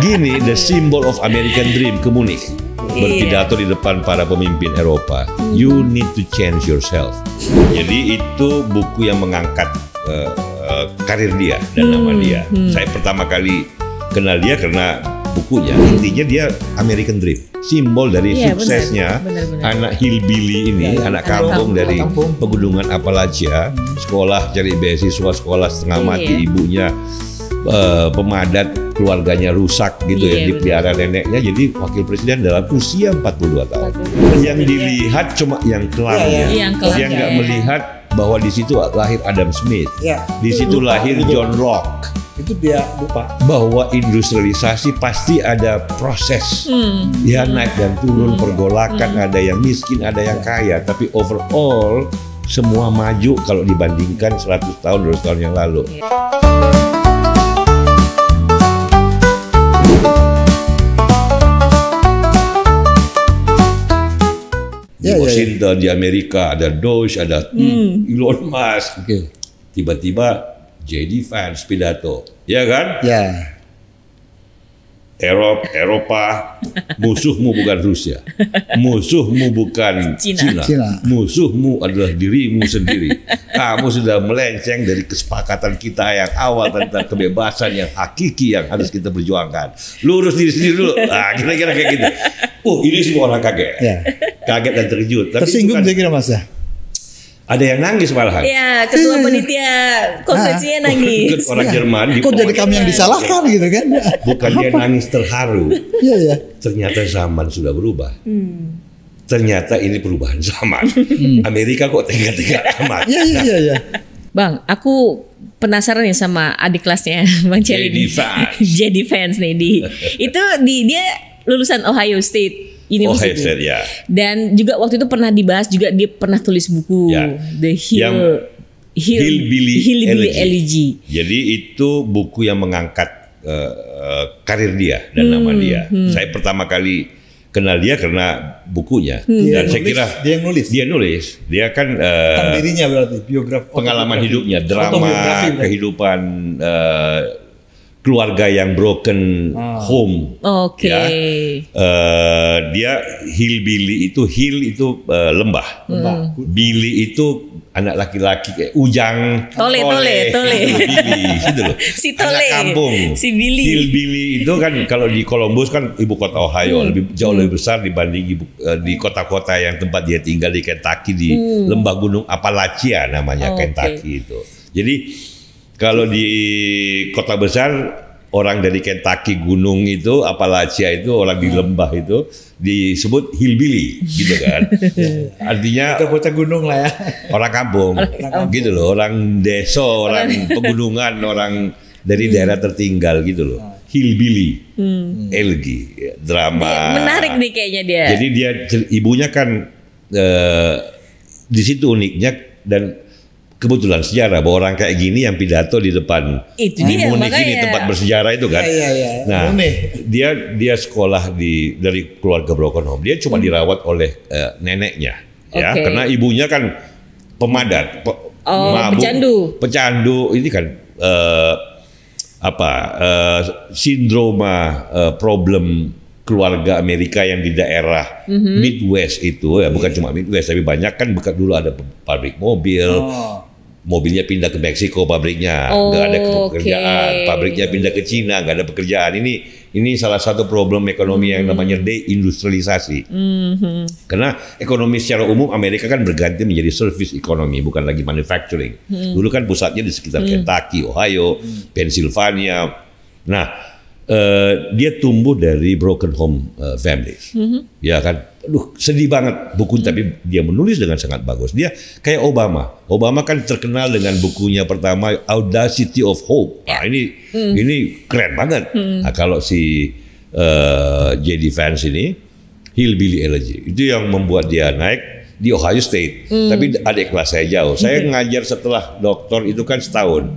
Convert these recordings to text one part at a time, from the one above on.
Gini, the symbol of American dream ke Munich. Berpidato di depan para pemimpin Eropa. You need to change yourself. Jadi itu buku yang mengangkat karir dia dan nama dia. Saya pertama kali kenal dia karena bukunya. Intinya dia American Dream, simbol dari suksesnya anak hillbilly ini, anak kampung dari pegunungan Appalachia, sekolah cari beasiswa, sekolah setengah mati, ibunya pemadat, keluarganya rusak gitu ya, dipelihara neneknya jadi wakil presiden dalam usia 42 tahun. Yang dilihat cuma yang kelamnya, dia nggak melihat bahwa di situ lahir Adam Smith, di situ lahir John Locke. Itu dia lupa bahwa industrialisasi pasti ada proses, ya naik dan turun, pergolakan, ada yang miskin, ada yang kaya, tapi overall semua maju kalau dibandingkan 100 tahun 200 tahun yang lalu. Di Washington, di Amerika ada Doge, ada Elon Musk. Tiba-tiba J.D. Vance pidato, ya kan? Ya. Eropa, musuhmu bukan Rusia, musuhmu bukan Cina. Musuhmu adalah dirimu sendiri. Kamu sudah melenceng dari kesepakatan kita yang awal tentang kebebasan yang hakiki yang harus kita perjuangkan. Lurus diri sendiri dulu. Nah, kira-kira kayak gitu. Ini semua orang kaget, kaget dan terkejut. Tapi tersinggung saya kira Mas ya. Ada yang nangis malahan. Iya, ketua panitia konferensinya nangis. Orang Jerman. Kok jadi kami yang disalahkan gitu kan? Bukan dia nangis terharu. Iya. Ternyata zaman sudah berubah. Ternyata ini perubahan zaman. Amerika kok tega-tega amat. Iya. Bang, aku penasaran nih sama adik kelasnya Bang Celi. J.D. Vance nih dia lulusan Ohio State University. Dan juga waktu itu pernah dibahas juga, dia pernah tulis buku The Hillbilly Elegy. Jadi itu buku yang mengangkat karir dia dan nama dia. Saya pertama kali kenal dia karena bukunya. Dan saya kira dia nulis. Dia kan dirinya berarti biografi, pengalaman hidupnya, drama kehidupan keluarga yang broken home. Dia hillbilly itu, hill itu lembah. Billy itu anak laki-laki kayak ujang, tole. Billy, gitu loh. Si tole. Anak kampung. Si Billy. Hillbilly itu kan kalau di Columbus kan ibu kota Ohio, jauh lebih besar dibanding di kota-kota yang tempat dia tinggal di Kentucky, di lembah gunung Appalachia namanya Kentucky itu. Jadi kalau di kota besar, orang dari Kentucky gunung itu, Appalachia itu, orang di lembah itu disebut hillbilly, gitu kan? Artinya bocah gunung lah ya. Orang kampung, gitu loh. Orang desa, orang pegunungan, orang dari daerah tertinggal gitu loh. Hillbilly, elegy, drama. Menarik nih kayaknya dia. Jadi ibunya kan di situ uniknya dan kebetulan sejarah bahwa orang kayak gini yang pidato di depan di Munich ini tempat bersejarah itu kan. Nah, dia sekolah dari keluarga broken home. Dia cuma dirawat oleh neneknya, ya, karena ibunya kan pemadat, mabuk, pecandu. Ini kan sindroma problem keluarga Amerika yang di daerah Midwest itu ya, bukan cuma Midwest tapi banyak kan dulu ada pabrik mobil. Mobilnya pindah ke Meksiko pabriknya, nggak ada pekerjaan. Pabriknya pindah ke Cina, nggak ada pekerjaan. Ini salah satu problem ekonomi yang namanya deindustrialisasi. Karena ekonomi secara umum Amerika kan berganti menjadi service economy, bukan lagi manufacturing. Dulu kan pusatnya di sekitar Kentucky, Ohio, Pennsylvania. Nah, dia tumbuh dari broken home families, ya kan. Sedih banget buku, tapi dia menulis dengan sangat bagus. Dia kayak Obama. Obama kan terkenal dengan bukunya pertama Audacity of Hope. Nah, ini keren banget. Nah, kalau si J.D. Vance ini Hillbilly Elegy itu yang membuat dia naik di Ohio State. Tapi adik kelas saya jauh. Saya ngajar setelah doktor itu kan setahun.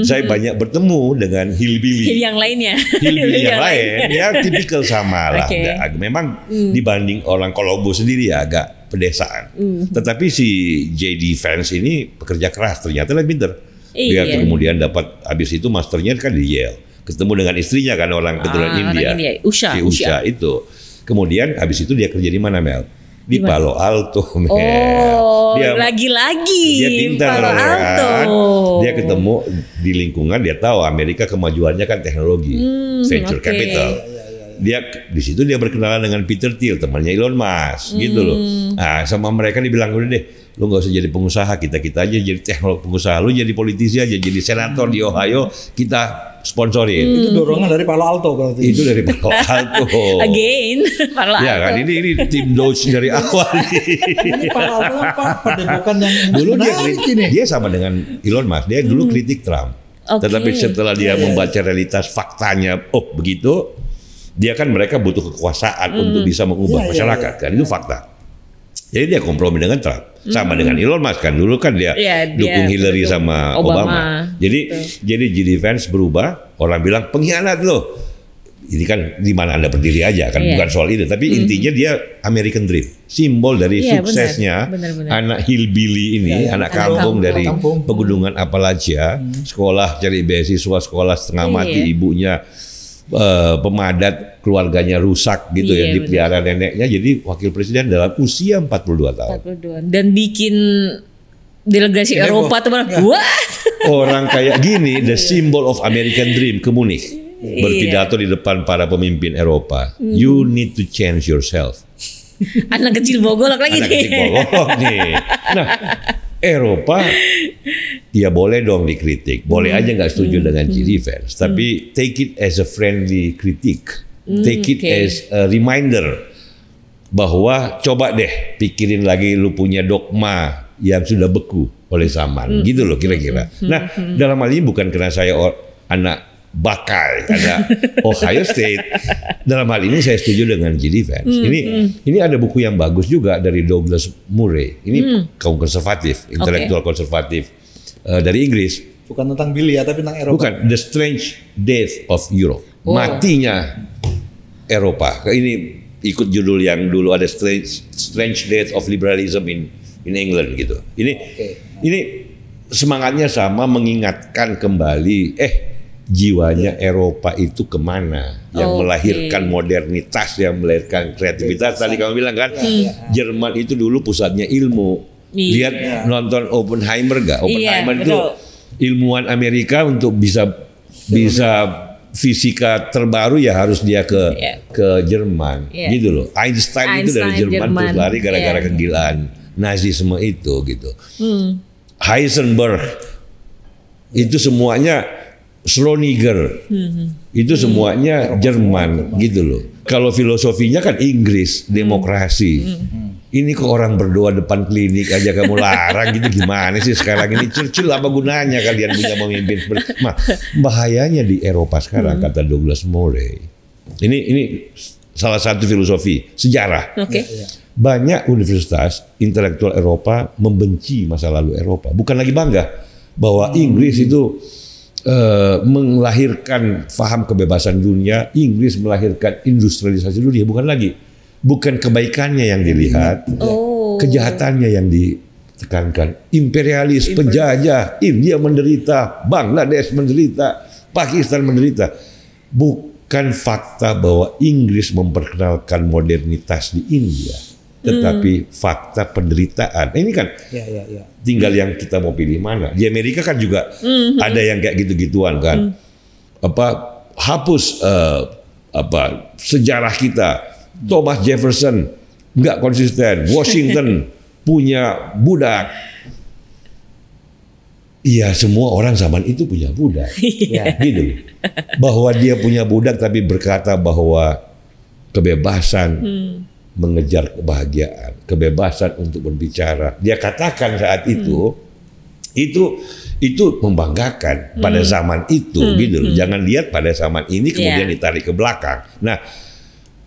Saya banyak bertemu dengan hillbilly yang lainnya. Hillbilly yang lain ya tipikal sama lah. Memang dibanding orang Columbus sendiri ya agak pedesaan. Tetapi si J.D. Vance ini pekerja keras, ternyata lebih pintar. Dia kemudian dapat habis itu masternya kan di Yale. ketemu dengan istrinya kan orang keturunan India. Orang India. Usha itu. Kemudian habis itu dia kerja di mana, Mel? Di Palo Alto, Mel. Oh, dia lagi-lagi dia pintar Palo Alto. Kan? Dia ketemu di lingkungan, dia tahu Amerika kemajuannya kan teknologi, venture capital. Dia di situ dia berkenalan dengan Peter Thiel, temannya Elon Musk, gitu loh. Nah, sama mereka dibilang udah deh, lu nggak usah jadi pengusaha, kita aja jadi teknolog pengusaha, lu jadi politisi aja, jadi senator di Ohio, kita sponsorin. Itu dorongan dari Palo Alto berarti. Itu dari Palo Alto. Again, Palo Alto. Ya kan, ini tim Doge dari awal. Ini Palo Alto apa? Padepokan yang dulu dia sama dengan Elon Musk, dia dulu kritik Trump. Tetapi setelah dia membaca realitas faktanya, begitu, dia kan mereka butuh kekuasaan untuk bisa mengubah masyarakat, kan itu fakta. Jadi dia kompromi dengan Trump. Sama dengan Elon Musk kan, dulu kan dia dukung Hillary sama Obama. Jadi J.D. Vance berubah, orang bilang pengkhianat loh. Ini kan di mana Anda berdiri aja kan, bukan soal itu. Tapi intinya dia American Dream, simbol dari suksesnya anak hillbilly ini, anak kampung dari pegunungan Appalachia, sekolah cari beasiswa, sekolah setengah mati ibunya. Pemadat, keluarganya rusak gitu ya, dipelihara neneknya jadi wakil presiden dalam usia 42 tahun. Dan bikin delegasi Eropa tuh what? Orang kayak gini, the symbol of American Dream ke Munich, berpidato di depan para pemimpin Eropa. You need to change yourself. Anak kecil bogolok lagi nih. Nah, Eropa ya boleh dong dikritik, boleh aja nggak setuju dengan J.D. Vance, tapi take it as a friendly critique, take it as a reminder bahwa coba deh pikirin lagi lu punya dogma yang sudah beku oleh zaman, gitu loh kira-kira. Nah, dalam hal ini bukan karena saya anak Buckeye, ada Ohio State. Dalam hal ini saya setuju dengan J.D. Vance. Ini ada buku yang bagus juga dari Douglas Murray. Ini kaum konservatif, intelektual konservatif dari Inggris. Bukan tentang Billy ya, tapi tentang Eropa. Bukan, The Strange Death of Europe. Matinya Eropa. Ini ikut judul yang dulu ada Strange Death of Liberalism in England gitu. Ini semangatnya sama, mengingatkan kembali jiwanya Eropa itu kemana, yang melahirkan modernitas, yang melahirkan kreativitas. Tadi kamu bilang kan, Jerman itu dulu pusatnya ilmu. Lihat nonton Oppenheimer gak? Oppenheimer itu ilmuwan Amerika, untuk bisa fisika terbaru ya harus dia ke Jerman, gitu loh. Einstein itu dari Jerman terus lari gara-gara kegilaan Nazisme itu gitu. Heisenberg itu semuanya Schrödinger, itu semuanya Jerman gitu loh. Kalau filosofinya kan Inggris, demokrasi. Ini kok orang berdoa depan klinik aja kamu larang gitu, gimana sih sekarang ini? Churchill apa gunanya kalian punya pemimpin seperti? Bahayanya di Eropa sekarang, kata Douglas Murray. Ini salah satu filosofi sejarah. Banyak universitas intelektual Eropa membenci masa lalu Eropa, bukan lagi bangga bahwa Inggris itu melahirkan paham kebebasan dunia, Inggris melahirkan industrialisasi dunia, bukan kebaikannya yang dilihat, kejahatannya yang ditekankan. Imperialis, penjajah, India menderita, Bangladesh menderita, Pakistan menderita. Bukan fakta bahwa Inggris memperkenalkan modernitas di India, tetapi fakta penderitaan. Ini kan tinggal yang kita mau pilih mana. Di Amerika kan juga ada yang kayak gitu-gituan kan. Hapus sejarah kita. Thomas Jefferson nggak konsisten. Washington punya budak. Iya, semua orang zaman itu punya budak. Gitu. Bahwa dia punya budak tapi berkata bahwa kebebasan mengejar kebahagiaan, kebebasan untuk berbicara. Dia katakan saat itu membanggakan pada zaman itu, gitu loh. Jangan lihat pada zaman ini kemudian ditarik ke belakang. Nah,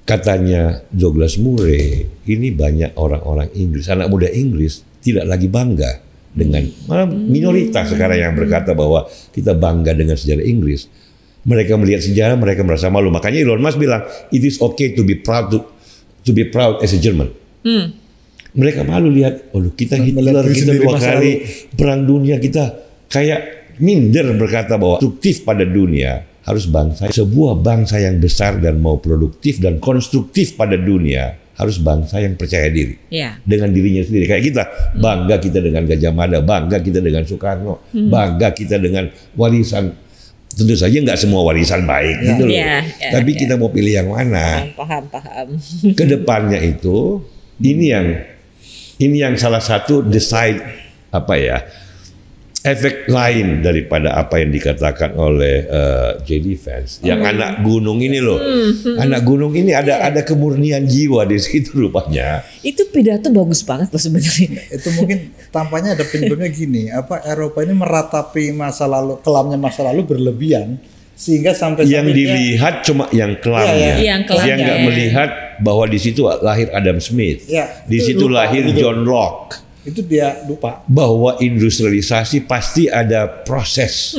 katanya Douglas Murray, ini banyak orang-orang Inggris, anak muda Inggris tidak lagi bangga dengan, malah minoritas sekarang yang berkata bahwa kita bangga dengan sejarah Inggris. Mereka melihat sejarah, mereka merasa malu. Makanya Elon Musk bilang, it is okay to be proud as a German. Mereka malu lihat, kita Hitler, kita 2 kali perang dunia, kita kayak minder berkata bahwa produktif pada dunia harus sebuah bangsa yang besar dan mau produktif dan konstruktif pada dunia, harus bangsa yang percaya diri dengan dirinya sendiri. Kayak kita, bangga kita dengan Gajah Mada, bangga kita dengan Soekarno, bangga kita dengan warisan. Tentu saja nggak semua warisan baik gitu loh. Tapi kita mau pilih yang mana? Paham. Kedepannya itu, ini yang salah satu efek lain daripada apa yang dikatakan oleh JD Vance. Yang anak gunung ini loh, anak gunung ini ada kemurnian jiwa di situ rupanya. Itu pidato bagus banget loh sebenarnya. Itu mungkin tampaknya ada penyebabnya gini, Eropa ini meratapi kelamnya masa lalu berlebihan, sehingga sampai yang dilihat cuma yang kelamnya, yang nggak melihat bahwa di situ lahir Adam Smith, di situ lahir John Locke. Itu dia lupa bahwa industrialisasi pasti ada proses,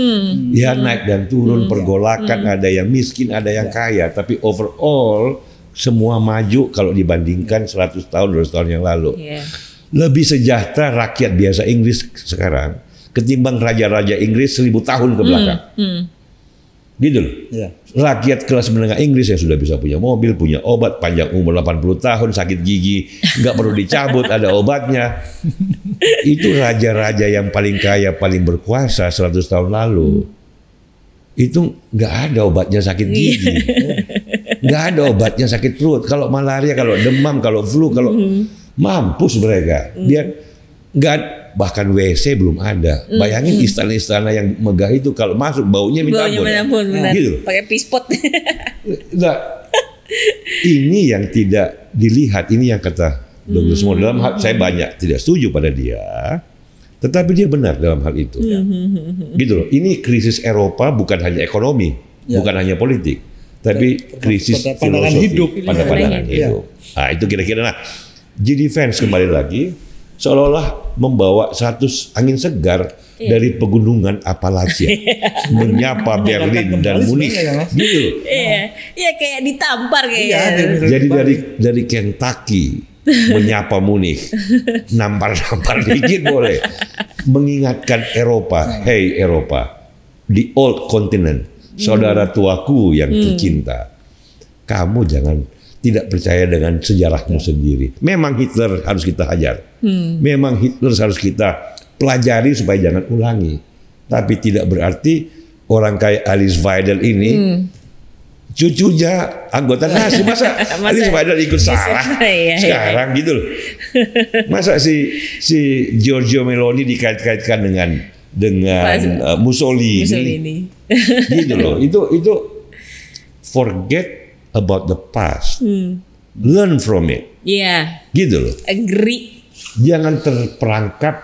naik dan turun, pergolakan, ada yang miskin, ada yang kaya, tapi overall semua maju kalau dibandingkan 100 tahun 200 tahun yang lalu. Lebih sejahtera rakyat biasa Inggris sekarang ketimbang raja-raja Inggris 1000 tahun ke belakang. Gitu loh. Rakyat kelas menengah Inggris yang sudah bisa punya mobil, punya obat, panjang umur 80 tahun, sakit gigi nggak perlu dicabut, ada obatnya. Itu raja-raja yang paling kaya, paling berkuasa 100 tahun lalu. Itu nggak ada obatnya sakit gigi, nggak ada obatnya sakit perut. Kalau malaria, kalau demam, kalau flu, kalau mampus mereka. Biar nggak, bahkan WC belum ada. Bayangin istana-istana yang megah itu kalau masuk baunya minta ampun. Gitu. Pakai pispot. Nah, ini yang tidak dilihat, ini yang kata Douglas Moore. Dalam hal saya banyak tidak setuju pada dia, tetapi dia benar dalam hal itu. Gitu loh. Ini krisis Eropa bukan hanya ekonomi, bukan hanya politik, tapi krisis filosofi, pandangan hidup. Nah, itu kira-kira. Nah, JD Vance kembali lagi seolah-olah membawa 100 angin segar dari pegunungan Appalachia, menyapa Berlin dan Munich, gitu. Iya, kayak ditampar kayak. Jadi dari Kentucky menyapa Munich, nampar-nampar dikit boleh, mengingatkan Eropa, hey Eropa, the old continent, saudara tuaku yang tercinta, kamu jangan tidak percaya dengan sejarahmu sendiri. Memang Hitler harus kita hajar. Memang Hitler harus kita pelajari supaya jangan ulangi. Tapi tidak berarti orang kayak Alice Weidel ini cucunya anggota Nazi. Masa Alice Weidel ikut salah sekarang gitu loh. Masa si Giorgio Meloni dikait-kaitkan dengan Mussolini. Gitu loh. Itu forget about the past, learn from it. Gitu loh. Agree. Jangan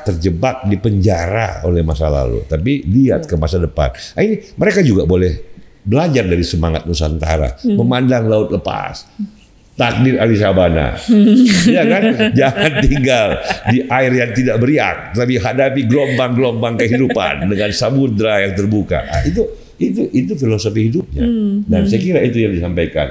terjebak di penjara oleh masa lalu, tapi lihat ke masa depan. Nah, ini mereka juga boleh belajar dari semangat Nusantara, memandang laut lepas, takdir Ali Sabana, ya kan? Jangan tinggal di air yang tidak beriak, tapi hadapi gelombang-gelombang kehidupan dengan samudra yang terbuka. Nah, itu filosofi hidupnya, dan saya kira itu yang disampaikan.